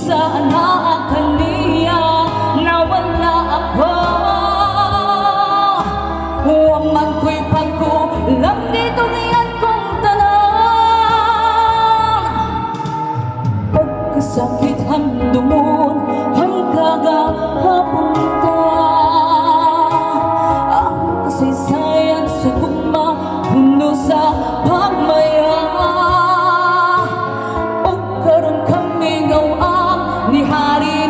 sana kaniya nawala ako. Waman ko'y pagkulang dito ngayon kong tanan. Pagkasakit handumon ang kagahapon ka. Ang kasaysayan sa gugma puno sa pagmaya. O karon kami ngawang ni hari